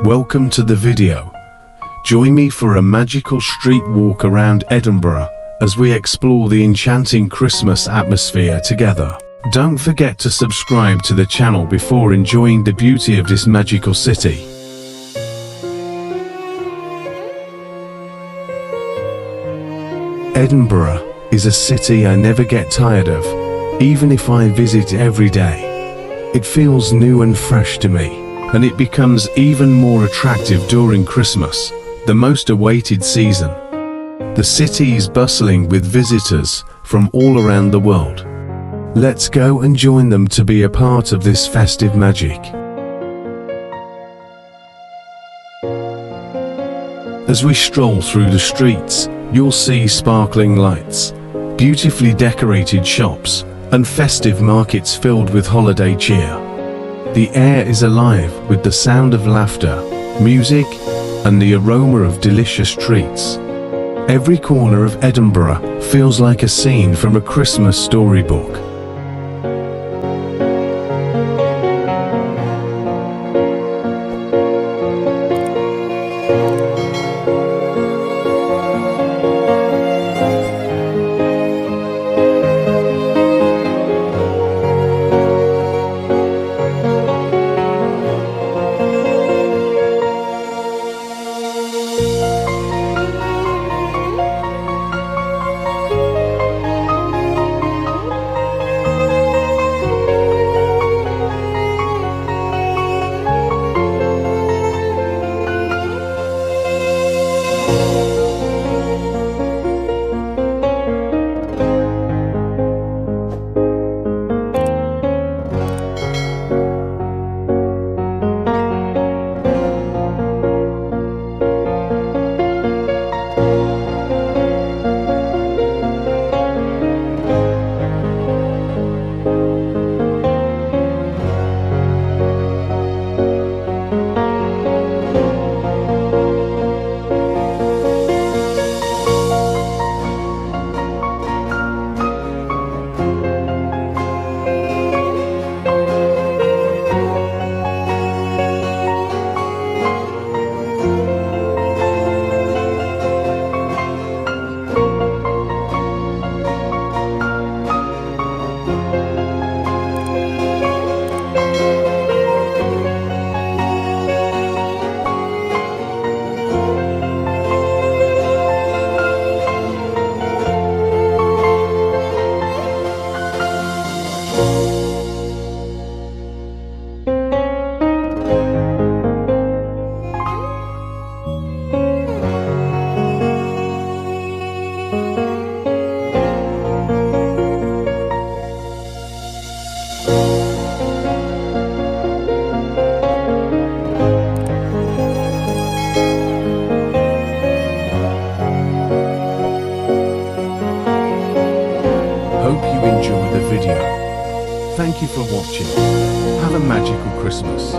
Welcome to the video. Join me for a magical street walk around Edinburgh as we explore the enchanting Christmas atmosphere together. Don't forget to subscribe to the channel before enjoying the beauty of this magical city. Edinburgh is a city I never get tired of, even if I visit every day. It feels new and fresh to me, and it becomes even more attractive during Christmas, the most awaited season. The city is bustling with visitors from all around the world. Let's go and join them to be a part of this festive magic. As we stroll through the streets, you'll see sparkling lights, beautifully decorated shops, and festive markets filled with holiday cheer. The air is alive with the sound of laughter, music, and the aroma of delicious treats. Every corner of Edinburgh feels like a scene from a Christmas storybook. Hope you enjoyed the video. Thank you for watching. Have a magical Christmas.